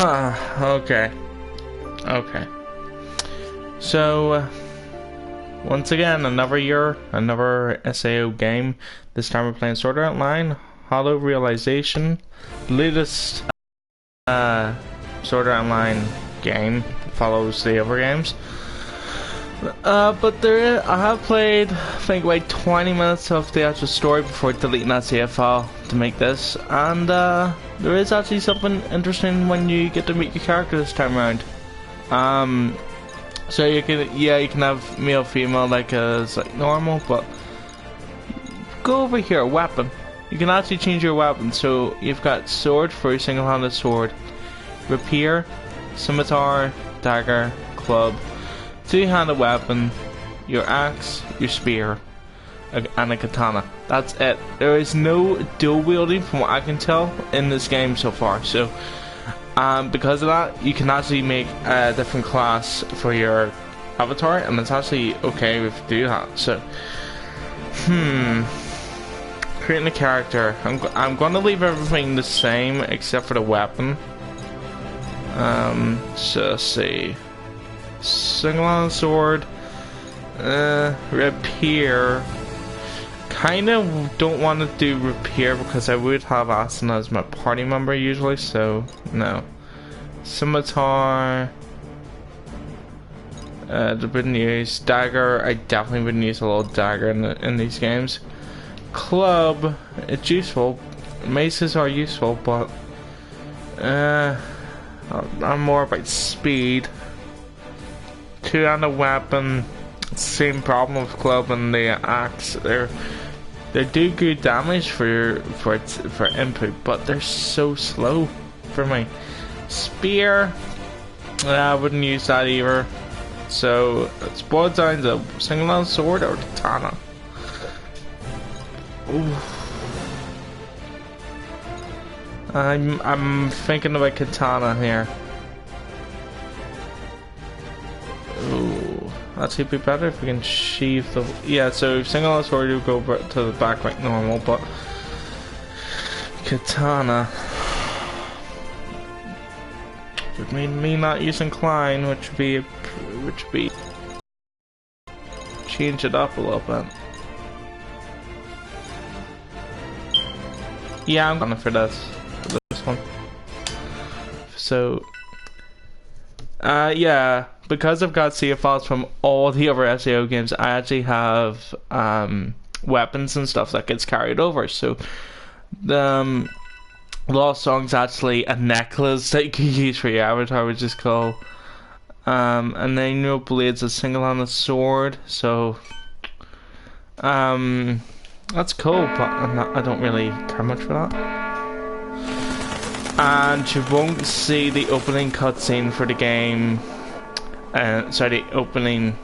Okay. Okay. So, once again, another year, another SAO game. This time we're playing Sword Art Online, Hollow Realization, latest Sword Art Online game that follows the other games. But I have played, I think, like 20 minutes of the actual story before deleting that save file to make this, and there is actually something interesting when you get to meet your character this time around. So you can have male, female like as like normal, but go over here, weapon. You can actually change your weapon. So you've got sword for a single-handed sword, rapier, scimitar, dagger, club, two-handed weapon, your axe, your spear, and a katana. That's it. There is no dual wielding from what I can tell in this game so far. So because of that, you can actually make a different class for your avatar, and it's actually okay if you do that. So, creating a character. I'm going to leave everything the same except for the weapon. So let's see. Single-handed sword, rapier. Kind of don't want to do rapier because I would have Asuna as my party member usually, so no. Scimitar, wouldn't use dagger. I definitely wouldn't use a little dagger in these games. Club, it's useful. Maces are useful, but I'm more about speed. Two-handed weapon, same problem with club and the axe. They do good damage for input, but they're so slow for me. Spear, I wouldn't use that either. So let's boil down to single-handed sword or katana. Ooh. I'm thinking about katana here. Ooh, actually be better if we can sheath the... Yeah, so single-handed sword you go to the back like normal, but katana would mean me not using Klein, which would be change it up a little bit. Yeah, I'm going for this one. So yeah, because I've got save files from all the other SAO games, I actually have weapons and stuff that gets carried over. So the Lost Song's actually a necklace that you can use for your avatar, which is cool. And then your blade's a single-handed sword, so that's cool, but I don't really care much for that. And you won't see the opening cutscene for the game. Sorry, the opening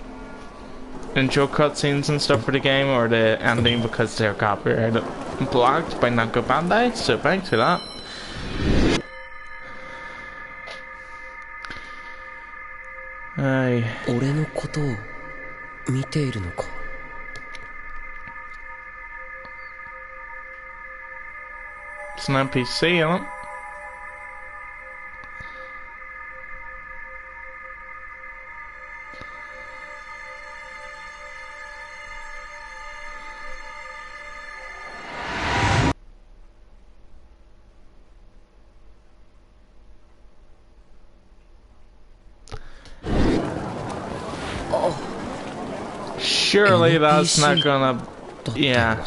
intro cutscenes and stuff for the game, or the ending, because they're copyrighted blocked by Namco Bandai. So thanks for that. Hey. It's an NPC, isn't it? Surely that's not gonna... Yeah.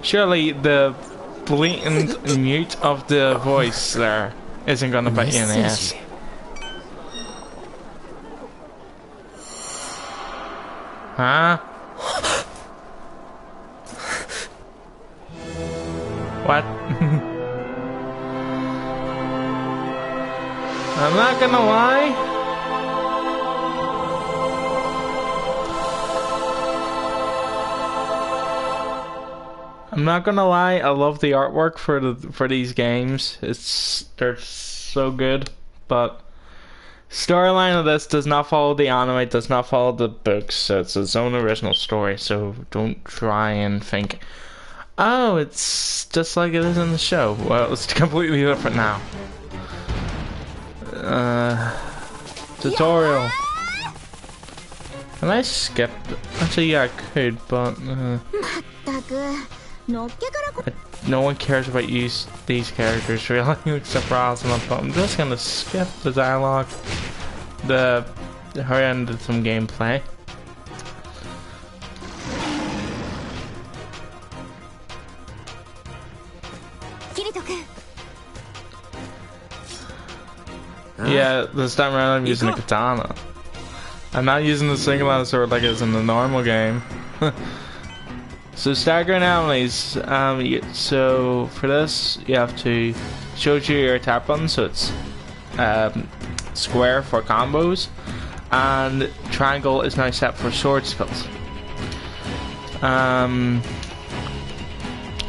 Surely the blatant mute of the voice there isn't gonna bite you in the ass. Huh? What? I'm not gonna lie. I'm not gonna lie, I love the artwork for these games. They're so good, but storyline of this does not follow the anime, does not follow the books, so it's its own original story. So don't try and think, oh, it's just like it is in the show. Well, it's completely different now. Tutorial. Can I skip? Actually, yeah, I could, but no one cares about these characters really, except for Alison. But I'm just gonna skip the dialogue, the hurry into some gameplay. Yeah, this time around I'm using a katana. I'm not using the single-handed sword like it's in the normal game. So staggering enemies. So for this, you have to show you your attack button. So it's square for combos, and triangle is now set for sword skills.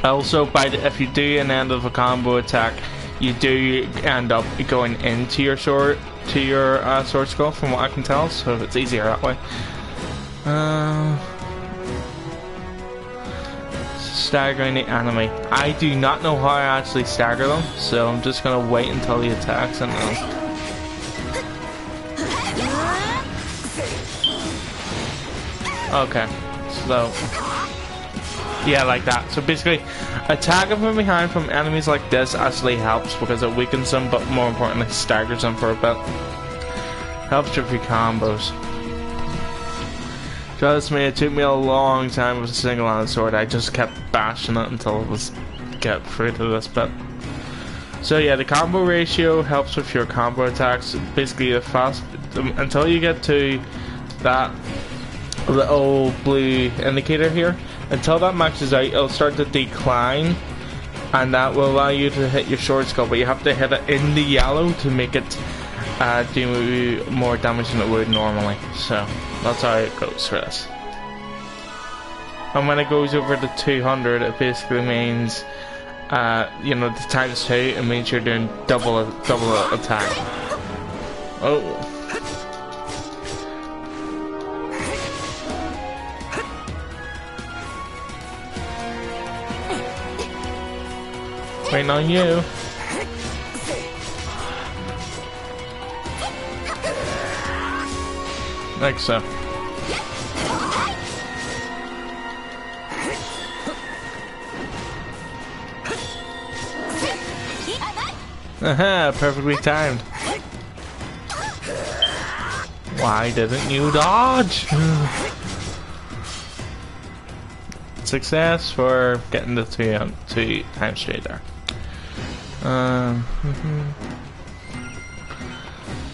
Also, if you do an end of a combo attack, you do end up going into your sword sword skill, from what I can tell. So it's easier that way. Staggering the enemy. I do not know how I actually stagger them, so I'm just gonna wait until he attacks and okay, so yeah, like that. So basically, attacking from behind from enemies like this actually helps because it weakens them, but more importantly, staggers them for a bit. Helps with your combos. Trust me, it took me a long time with a single-handed sword. I just kept bashing it until it was get through to this bit. So yeah, the combo ratio helps with your combo attacks. Basically, until you get to that little blue indicator here, until that maxes out, it'll start to decline, and that will allow you to hit your sword skill. But you have to hit it in the yellow to make it do more damage than it would normally. So that's how it goes for this. And when it goes over to 200, it basically means, you know, the times 2, it means you're doing double attack. Oh. Waiting on you. Like so. Aha, perfectly timed. Why didn't you dodge? Success for getting the two times straight there.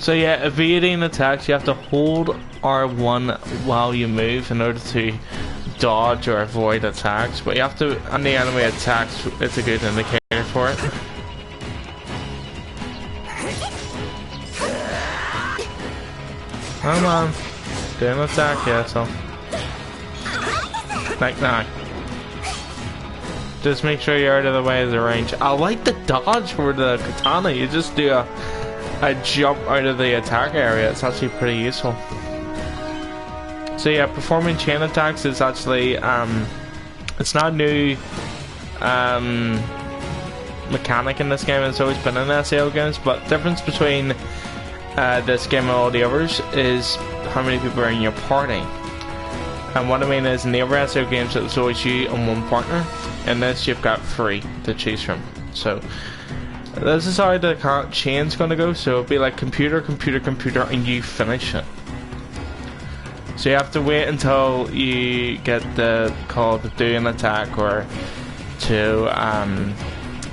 So yeah, evading attacks, you have to hold R1 while you move in order to dodge or avoid attacks, but you have to, and the enemy attacks, it's a good indicator for it. Come on, do an attack, yeah, so. Like now. Just make sure you're out of the way of the range. I like the dodge for the katana, you just do a jump out of the attack area. It's actually pretty useful. So yeah, performing chain attacks is actually it's not a new mechanic in this game. It's always been in SAO games, but the difference between this game and all the others is how many people are in your party. And what I mean is, in the other SAO games it's always you and one partner. In this you've got 3 to choose from. So this is how the chain's gonna go. So it'll be like computer, computer, computer, and you finish it. So you have to wait until you get the call to do an attack or to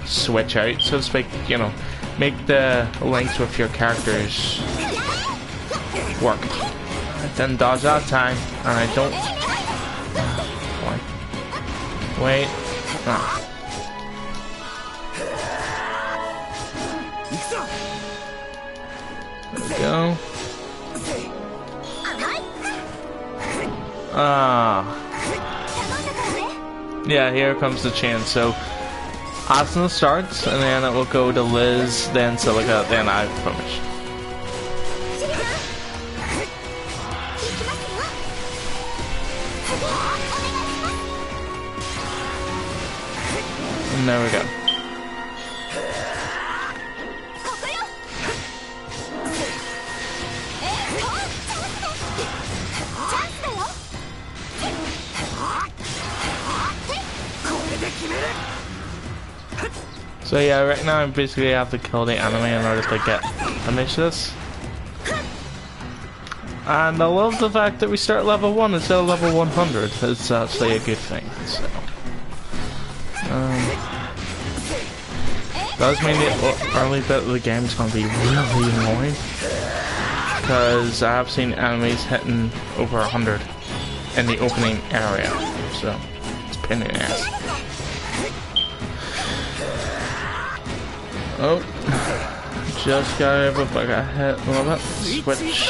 switch out, so to speak. You know, make the links with your characters work. I didn't dodge that time, and I don't. Wait. Ah. There we go. Yeah, here comes the chain. So Asuna starts, and then it will go to Liz, then Silica, then I finish. And there we go. So yeah, right now I basically have to kill the enemy in order to finish this. And I love the fact that we start level 1 instead of level 100. It's actually a good thing. So, does mean the early bit of the game is going to be really annoying, because I have seen enemies hitting over 100 in the opening area. So it's a pain in the ass. Oh, just got over, but I got hit a little bit. Switch.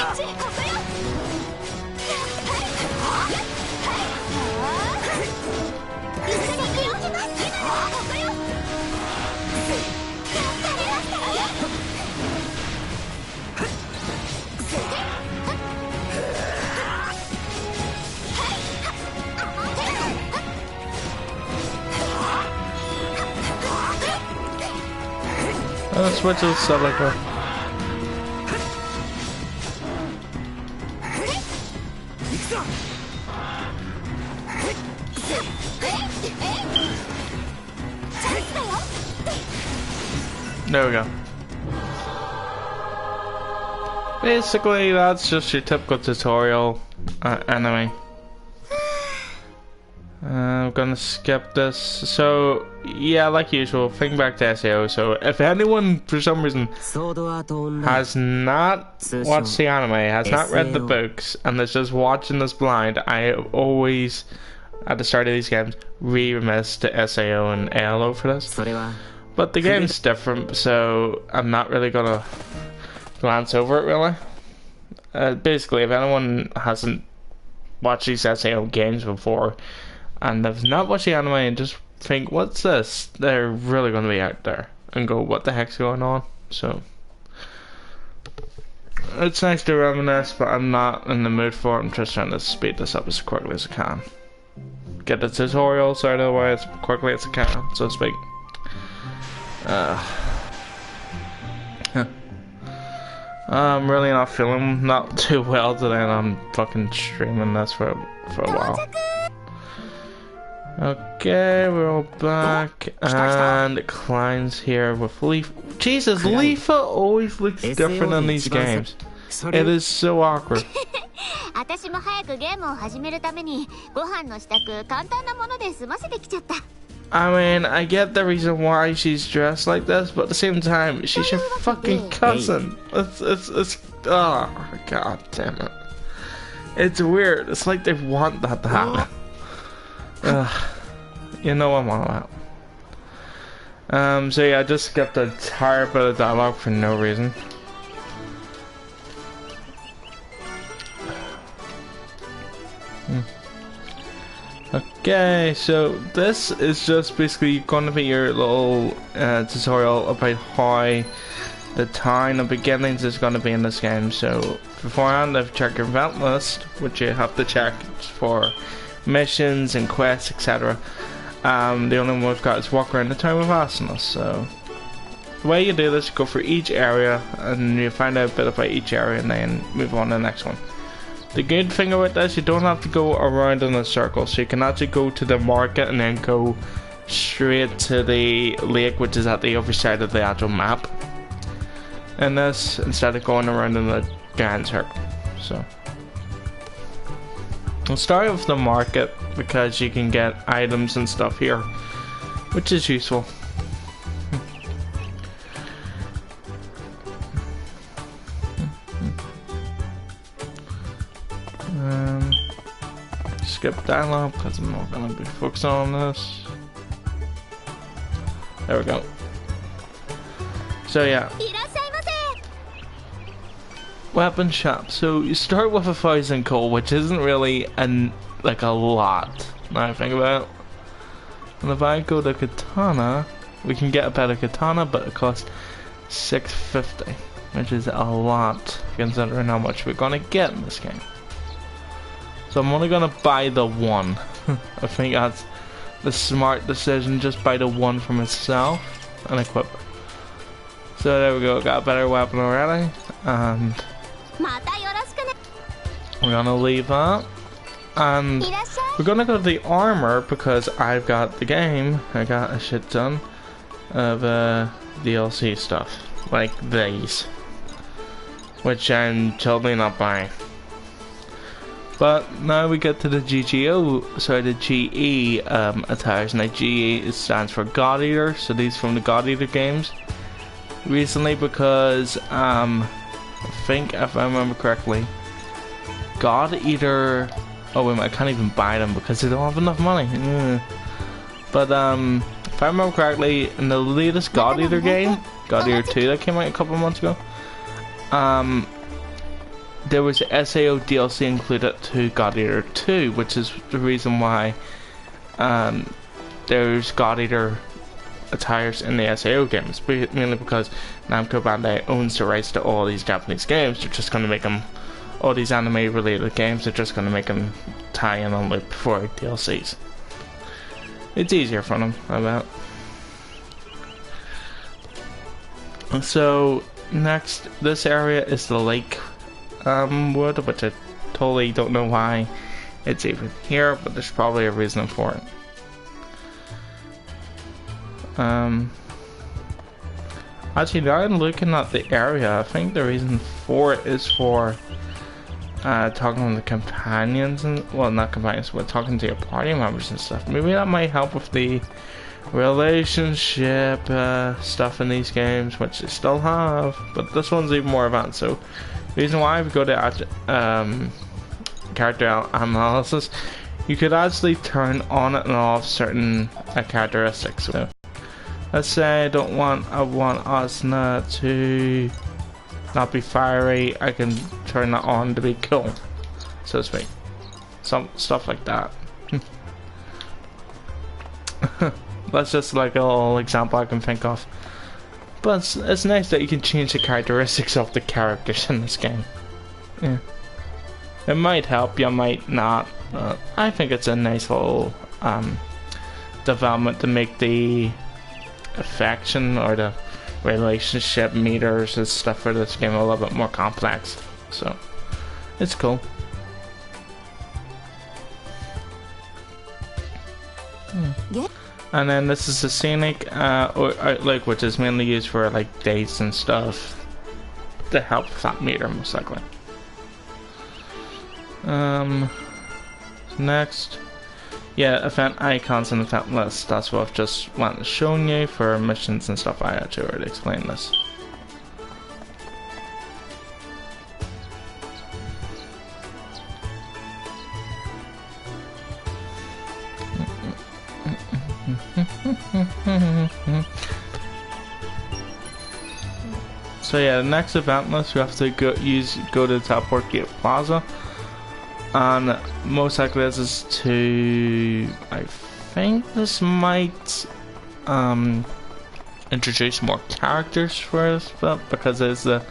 Let's switch to the stuff like that. There we go. Basically, that's just your typical tutorial enemy. I'm gonna skip this. So, yeah, like usual, think back to SAO. So, if anyone, for some reason, has not watched the anime, has not read the books, and is just watching this blind, I always, at the start of these games, remiss to SAO and ALO for this. But the game's different, so I'm not really gonna glance over it, really. Basically, if anyone hasn't watched these SAO games before, and they've not watched the anime and just think, what's this? They're really going to be out there and go, what the heck's going on? So, it's nice to reminisce, but I'm not in the mood for it. I'm just trying to speed this up as quickly as I can. Get the tutorials out of the way as quickly as I can, so to speak. I'm really not feeling not too well today, and I'm fucking streaming this for a while. Okay, we're all back, and Klein's here with Leaf. Jesus, Leafa always looks different in these games. It is so awkward. I mean, I get the reason why she's dressed like this, but at the same time, she's your fucking cousin. It's oh, god damn it. It's weird. It's like they want that to happen. You know what I'm on about. So yeah, I just skipped the entire bit of dialogue for no reason. Okay, so this is just basically going to be your little tutorial about how the town of beginnings is going to be in this game. So beforehand, I've checked your event list, which you have to check for missions and quests, etc. The only one we've got is walk around the town with Asanas. So the way you do this, you go for each area and you find out a bit about each area and then move on to the next one. The good thing about this, you don't have to go around in a circle, so you can actually go to the market and then go straight to the lake, which is at the other side of the actual map. And this, instead of going around in the giant circle. So I'll start with the market because you can get items and stuff here, which is useful. Skip dialogue because I'm not going to be focused on this. There we go. So yeah, weapon shop. So you start with 1,000 coal, which isn't really like a lot. Now I think about it. And if I go to katana, we can get a better katana, but it costs 650, which is a lot considering how much we're gonna get in this game. So I'm only gonna buy the one. I think that's the smart decision. Just buy the one for myself and equip it. So there we go. Got a better weapon already, and we're gonna leave that. And we're gonna go to the armor because I've got the game. I got a shit ton. of DLC stuff like these, which I'm totally not buying. But now we get to the the GE attires. Now GE stands for God Eater, so these from the God Eater games. Recently, because I think if I remember correctly, God Eater. Oh wait, I can't even buy them because they don't have enough money. But if I remember correctly, in the latest God Eater game, God Eater 2 that came out a couple of months ago, there was SAO DLC included to God Eater 2, which is the reason why there's God Eater attires in the SAO games, mainly because Namco Bandai owns the rights to all these Japanese games. They're just going to make them, all these anime related games, they're just going to make them tie in on loop for DLCs. It's easier for them, I bet. So next, this area is the lake wood, which I totally don't know why it's even here, but there's probably a reason for it. Actually, now I'm looking at the area, I think the reason for it is for talking to the companions, and well, not companions, but talking to your party members and stuff. Maybe that might help with the relationship stuff in these games, which they still have, but this one's even more advanced. So the reason why we go to character analysis, you could actually turn on and off certain characteristics. So let's say I want Asuna to not be fiery, I can turn that on to be cool, so to speak. Some stuff like that. That's just like a little example I can think of. But it's nice that you can change the characteristics of the characters in this game. Yeah. It might help, you might not. I think it's a nice little development to make the affection or the relationship meters and stuff for this game a little bit more complex. So it's cool. And then this is the scenic outlook, which is mainly used for like dates and stuff to help with that meter, most likely. Next, yeah, event icons and event lists. That's what I've just shown you for missions and stuff. I actually already explained this. So yeah, the next event list, you have to go to the Teleport Gate Plaza, and most likely this is to, I think this might introduce more characters for us, because it's the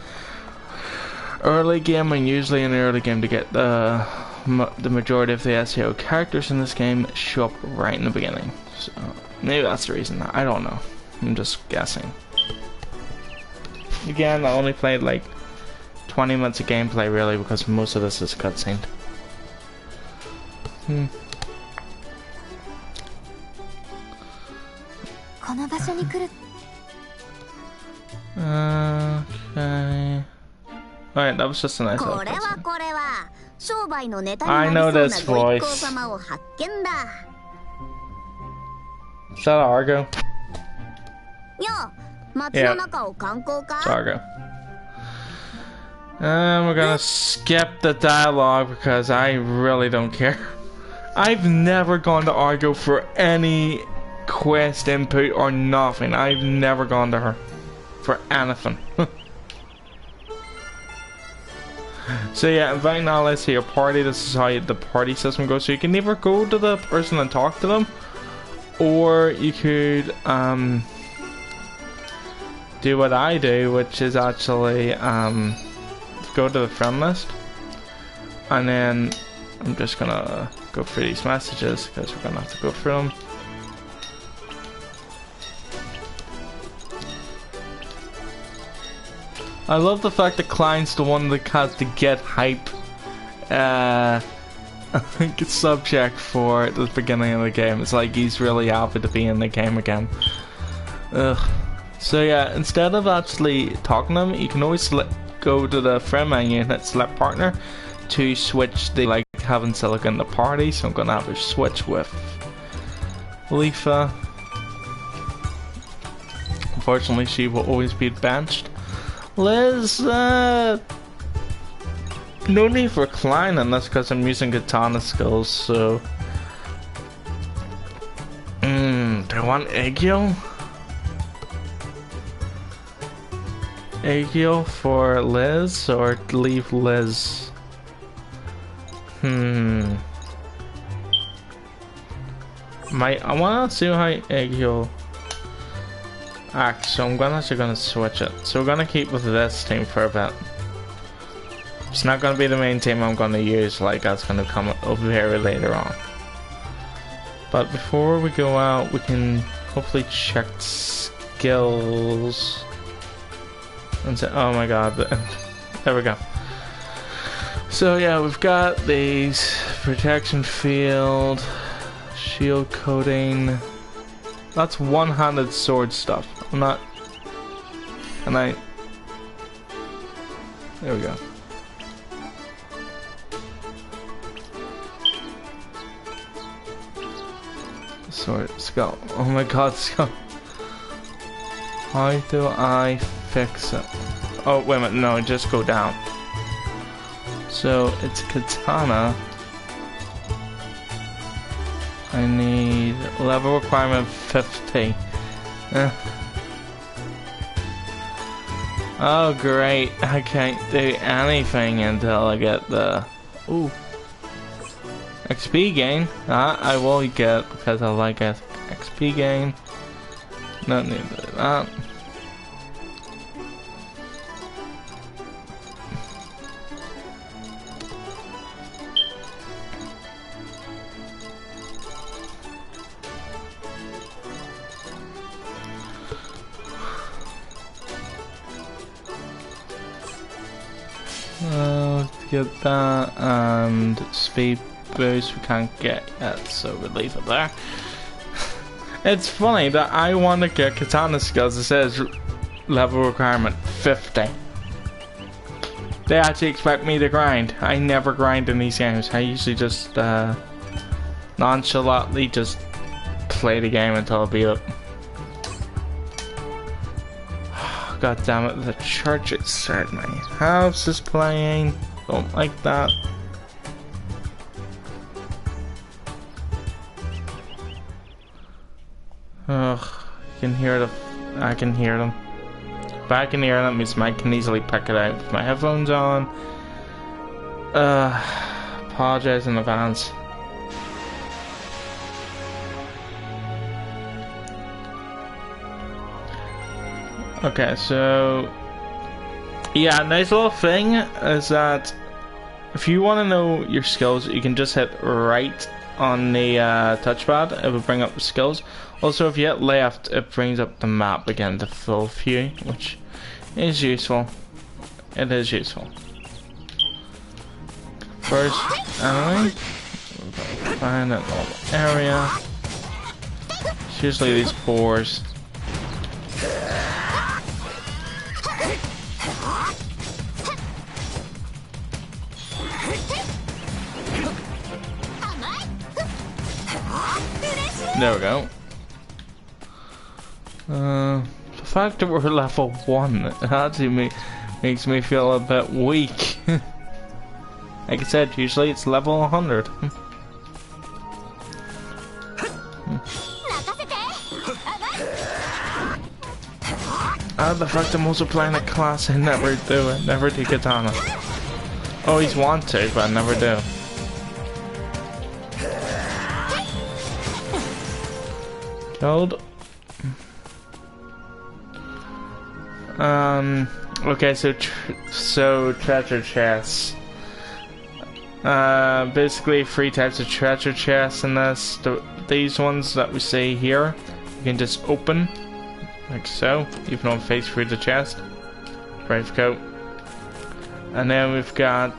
early game, and usually in the early game to get the majority of the SAO characters in this game show up right in the beginning. So maybe that's the reason. I don't know. I'm just guessing. Again, I only played like 20 minutes of gameplay really, because most of this is cutscene. Okay. Alright, that was just a nice little cutscene. I know this voice. Is that Argo? Yeah, it's Argo. We're gonna skip the dialogue because I really don't care. I've never gone to Argo for any quest input or nothing. I've never gone to her for anything. So yeah, inviting allies to your party. This is how the party system goes. So you can either go to the person and talk to them, or you could do what I do, which is actually go to the friend list, and then I'm just gonna go through these messages because we're gonna have to go through them. I love the fact that Klein's the one that has to get hype subject for the beginning of the game. It's like he's really happy to be in the game again. Ugh. So yeah, instead of actually talking to them, you can always go to the friend menu and hit select partner to switch the like having Silica in the party. So I'm gonna have to switch with Leafa. Unfortunately, she will always be benched. Liz, no need for Klein unless because I'm using katana skills. So, do I want Egyo? Egyo for Liz or leave Liz? I wanna see how Egyo acts, so I'm actually gonna switch it. So we're gonna keep with this team for a bit. It's not gonna be the main team I'm gonna use, like that's gonna come up very later on. But before we go out, we can hopefully check skills. And say, oh my god, there we go. So yeah, we've got these protection field, shield coating. That's one-handed sword stuff. I'm not. And there we go. Sword skull. Oh my god, skull. How do I fix it? Oh wait a minute, no, just go down. So it's katana. I need level requirement 50. Oh great, I can't do anything until I get the XP gain. I will get because I like XP gain. No need to do that. Get that, and speed boost we can't get yet, so we'll leave it there. It's funny that I want to get katana skills. It says level requirement 50. They actually expect me to grind. I never grind in these games. I usually just nonchalantly just play the game until I beat it. God damn it, the church outside my house is playing. Don't like that. Ugh, you can hear I can hear them. If I can hear them, means I can easily pick it out with my headphones on. Apologize in advance. Okay, so yeah, nice little thing is that if you want to know your skills, you can just hit right on the touchpad. It will bring up the skills. Also, if you hit left, it brings up the map again to full view, which is useful. It is useful. First enemy, find that little area. It's usually these boars. There we go. The fact that we're level 1 actually makes me feel a bit weak. Like I said, usually it's level 100. The fact I'm also playing a class I never do. I never do katana. Always want to, but I never do. Killed. Okay, so treasure chests. Basically 3 types of treasure chests in this. These ones that we see here, you can just open, like so, even though face through the chest. Brave coat. And then we've got,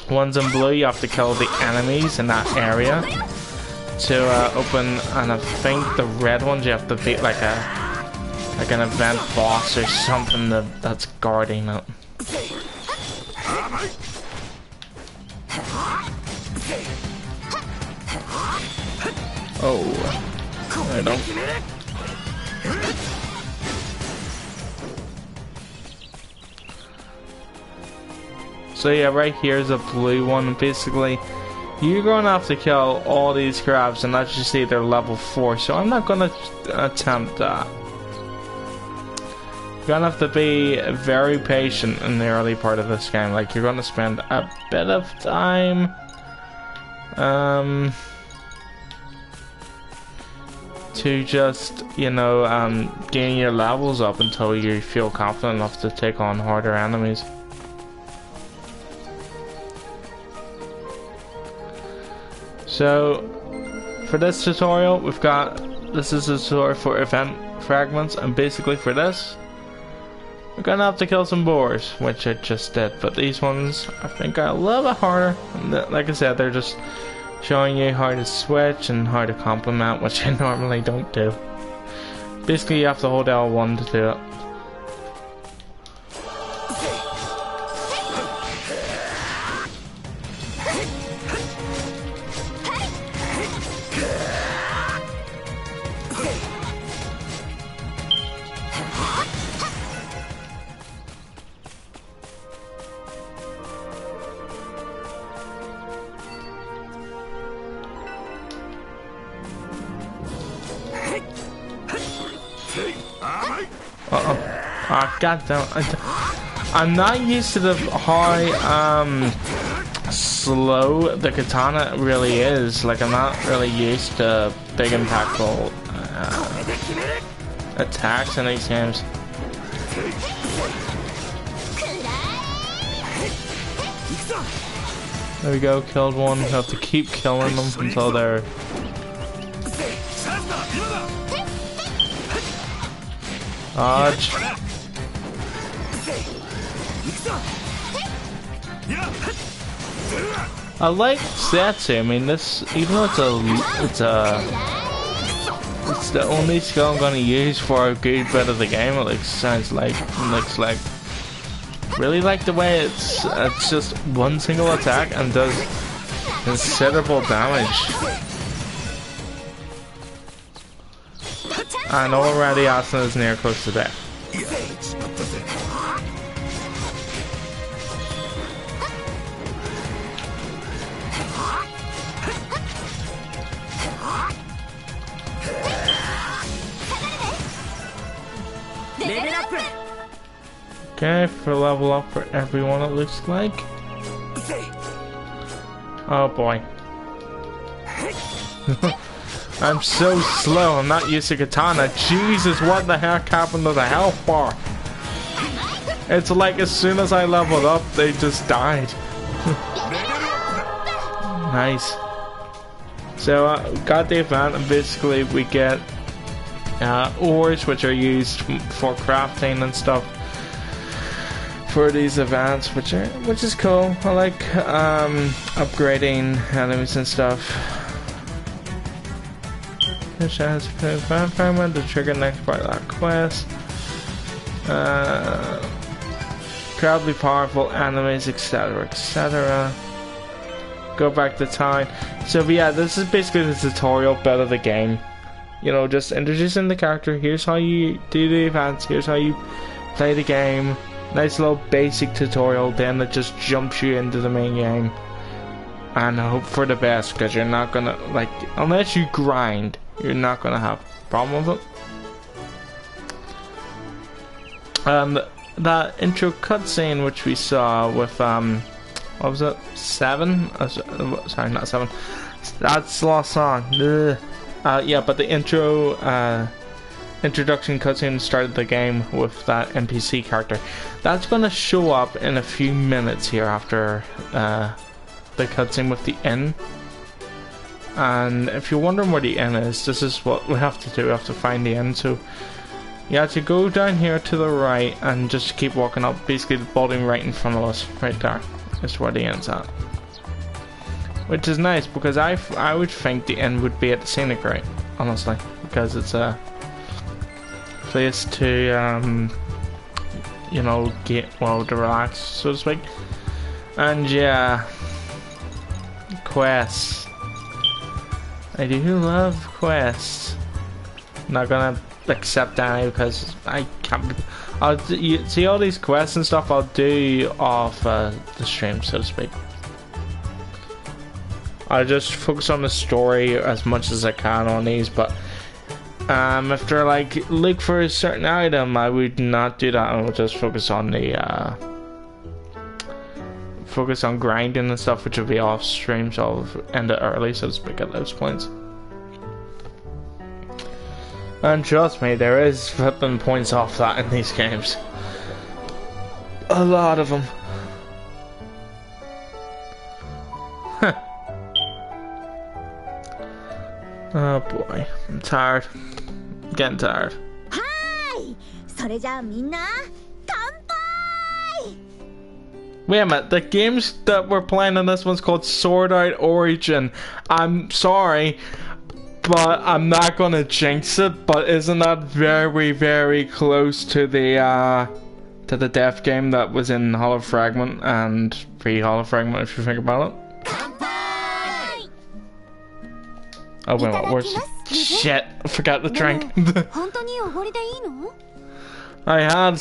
ones in blue, you have to kill the enemies in that area. to open, and I think the red ones you have to beat like an event boss or something that's guarding it. Oh, I don't. So yeah, right here is a blue one. Basically, you're going to have to kill all these crabs, and as you see, they're level 4. So I'm not going to attempt that. You're going to have to be very patient in the early part of this game. Like, you're going to spend a bit of time to just, you know, gain your levels up until you feel confident enough to take on harder enemies. So, for this tutorial, this is a tutorial for event fragments, and basically for this, we're gonna have to kill some boars, which I just did, but these ones, I think, are a little bit harder. And like I said, they're just showing you how to switch and how to complement, which I normally don't do. Basically, you have to hold L1 to do it. God damn, I'm not used to how slow the katana really is. Like, I'm not really used to big impactful attacks in these games. There we go, killed one. You have to keep killing them until they're... Dodge. I like Setsu. I mean, this, even though it's the only skill I'm gonna use for a good bit of the game. It looks like really like the way it's just one single attack and does considerable damage. And already Asuna is near close to death. Okay, for level up for everyone it looks like. Oh boy. I'm so slow, I'm not used to katana. Jesus, what the heck happened to the health bar? It's like as soon as I leveled up, they just died. Nice. So, got the event, and basically we get ores, which are used for crafting and stuff for these events, which is cool. I like upgrading enemies and stuff. This has a fragment to trigger next part of that quest. Incredibly powerful enemies, etc., etc. Go back to town. So yeah, this is basically the tutorial bit of the game. You know, just introducing the character. Here's how you do the events. Here's how you play the game. Nice little basic tutorial. Then it just jumps you into the main game. And I hope for the best, because you're not gonna, like, unless you grind, you're not gonna have a problem with it. And that intro cutscene which we saw with what was it? 7? Sorry, not 7. That's the last song. Yeah, but the introduction cutscene started the game with that NPC character. That's gonna show up in a few minutes here after the cutscene with the inn. And if you're wondering where the inn is, this is what we have to do. We have to find the inn. So you have to go down here to the right and just keep walking up. Basically the building right in front of us, right there, is where the inn's at. which is nice because I would think the end would be at the scenic route, honestly, because it's a place to you know, get to relax, so to speak. And yeah, quests. I do love quests. Not gonna accept any because I can't. You see all these quests and stuff I'll do off the stream, so to speak. I'll just focus on the story as much as I can on these, but if they're like look for a certain item, I would not do that. I would just focus on the focus on grinding and stuff, which will be off stream, so I'll end it early, so to speak, at those points. And trust me, there is flipping points off that in these games. A lot of them. Oh boy, I'm tired. I'm getting tired. Hi! Wait a minute, the games that we're playing in this one's called Sword Art Origin. I'm sorry, but I'm not gonna jinx it, but isn't that very, very close to the death game that was in Hollow Fragment and pre-Hollow Fragment, if you think about it? Oh wait, what? Where's... Shit, I forgot the drink. I had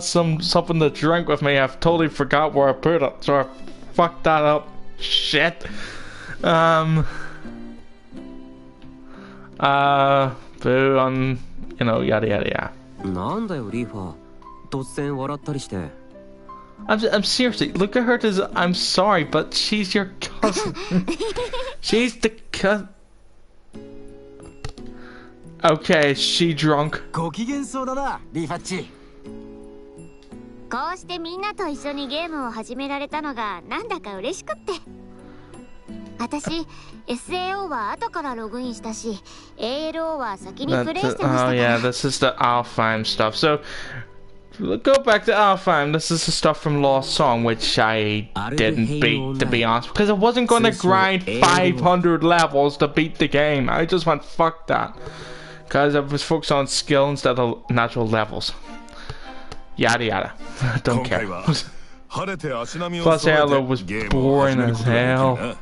something to drink with me. I've totally forgot where I put it, so I fucked that up. Shit. Boo on, you know, yada yada yada. I'm seriously, look at her as, I'm sorry, but she's your cousin. She's the cousin. Okay, is she drunk? こうしてみんなと一緒にゲームを始められたのがなんだか嬉しくって。私 SAO は後からログインしたし、ALO は先にプレイしてましたから。Oh yeah, this is the Alfheim stuff. So go back to Alfheim. This is the stuff from Lost Song, which I didn't beat, to be honest, because I wasn't going to grind 500 levels to beat the game. I just went fuck that. Because I was focused on skill instead of natural levels. Yada yada. Don't care. Plus Halo was boring as hell.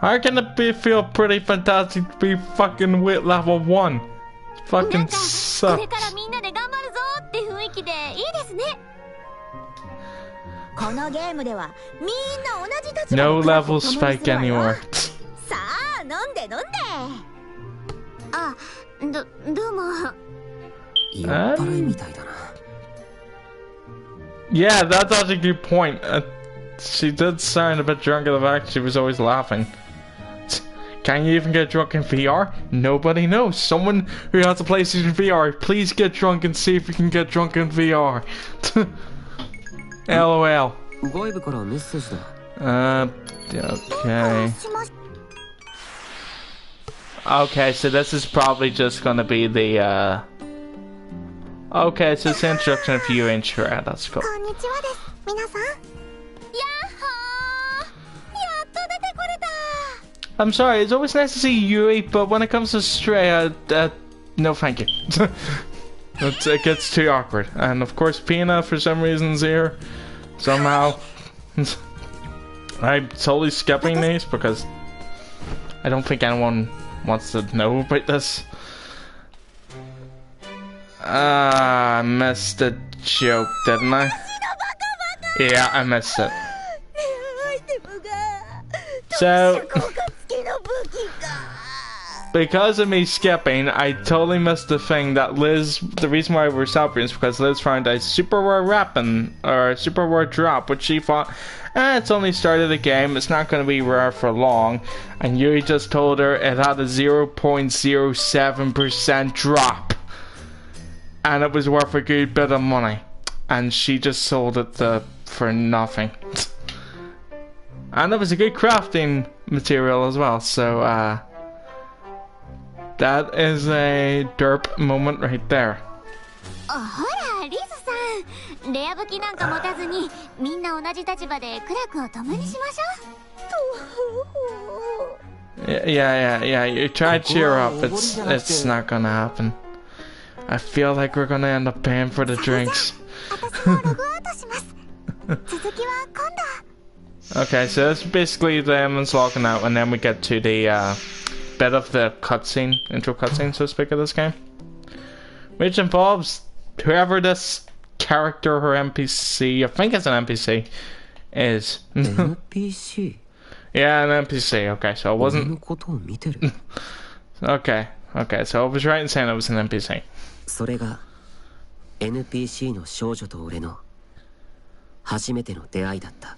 How can it feel pretty fantastic to be fucking with level 1? Fucking sucks. No level spike anymore. Yeah, that's actually a good point. She did sound a bit drunk at the fact she was always laughing. Can you even get drunk in VR? Nobody knows. Someone who has a PlayStation VR, please get drunk and see if you can get drunk in VR. LOL. Okay. Okay, so this is probably just gonna be the, Okay, so it's introduction of you and Shred, that's cool. I'm sorry, it's always nice to see Yui, but when it comes to Stray, no thank you. It gets too awkward. And of course Pina, for some reason, is here. Somehow. I'm totally skipping these because I don't think anyone wants to know about this. I missed the joke, didn't I? Yeah, I missed it. So, because of me skipping, I totally missed the thing that Liz, the reason why we're celebrating is because Liz found a super rare weapon, or a super rare drop, which she thought, it's only started the game, it's not going to be rare for long, and Yui just told her it had a 0.07% drop, and it was worth a good bit of money, and she just sold it for nothing. And it was a good crafting material as well, so that is a derp moment right there. レア武器なんか持たずにみんな同じ立場で苦楽を共にしましょう。Yeah. You try to cheer up. It's not gonna happen. I feel like we're gonna end up paying for the drinks. 私もログアウトします。続きは今度。 Okay, so that's basically them logging out, and then we get to the bit of the cutscene, intro cutscene, so to speak, of this game, which involves whoever this character or NPC, I think it's an NPC, is. NPC? Yeah, an NPC. Okay, so it wasn't. Okay, so I was right in saying it was an NPC. それが NPC の少女と俺の初めての出会いだった。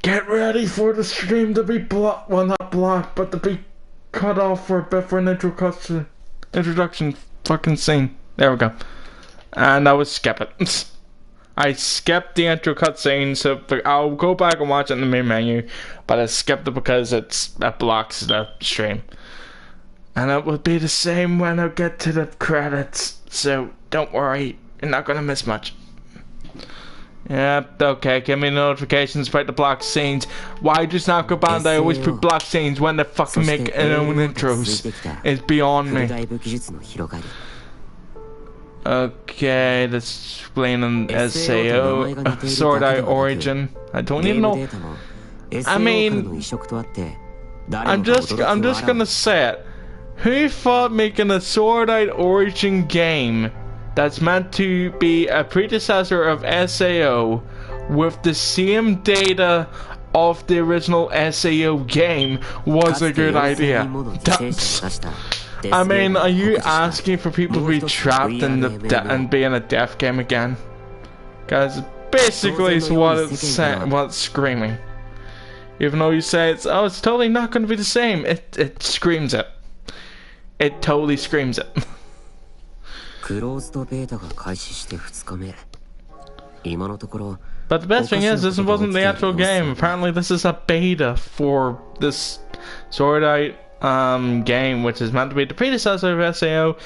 Get ready for the stream to be blocked. Well, not blocked, but to be cut off for a bit for an introduction fucking scene. There we go. And I would skip it. I skipped the intro cutscene, so I'll go back and watch it in the main menu, but I skipped it because it blocks the stream. And it will be the same when I get to the credits, so don't worry, you're not gonna miss much. Yep, okay, give me notifications about the block scenes. Why does Namco Bandai always put block scenes when they fucking make their own intros? It's beyond me. Okay, that's explaining SAO, Sword Art Origin. I don't even know. I mean, I'm just gonna say it. Who thought making a Sword Art Origin game that's meant to be a predecessor of SAO with the same data of the original SAO game was a good idea? I mean, are you asking for people to be trapped in and be in a death game again? Guys, basically it's what it's screaming. Even though you say it's totally not going to be the same, it screams it. It totally screams it. But the best thing is, this wasn't the actual game. Apparently this is a beta for this Sword Art game, which is meant to be the predecessor of SAO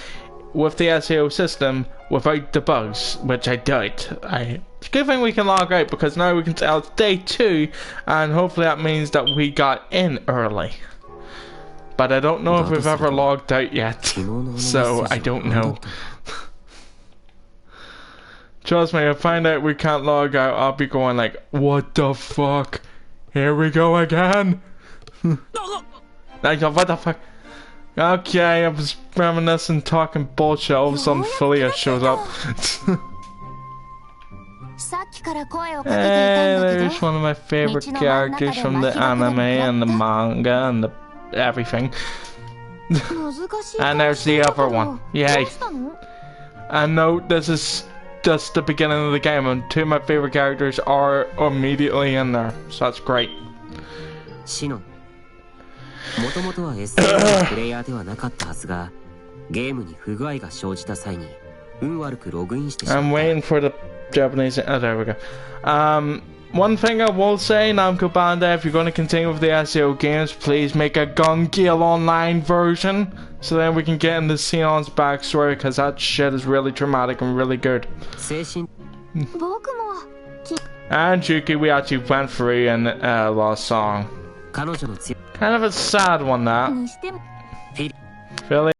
with the SAO system without the bugs, which I doubt. It's a good thing we can log out, because now we can tell it's day 2, and hopefully that means that we got in early. But I don't know if we've ever logged out yet, so I don't know. Trust me, if I find out we can't log out, I'll be going like, what the fuck? Here we go again? Like, what the fuck? Okay, I was reminiscing, talking bullshit, all of a sudden Philia shows up. Hey, there's one of my favorite characters from the anime and the manga and the everything. And there's the other one. Yay. And no, this is just the beginning of the game, and 2 of my favorite characters are immediately in there, so that's great. I'm waiting for the Japanese. Oh, there we go. One thing I will say, Namco Bandai, if you're going to continue with the SAO games, please make a Gun Gale Online version, so then we can get into Xenon's backstory, because that shit is really dramatic and really good. And Juki, we actually went through in Lost Song. Kind of a sad one, that. Philly,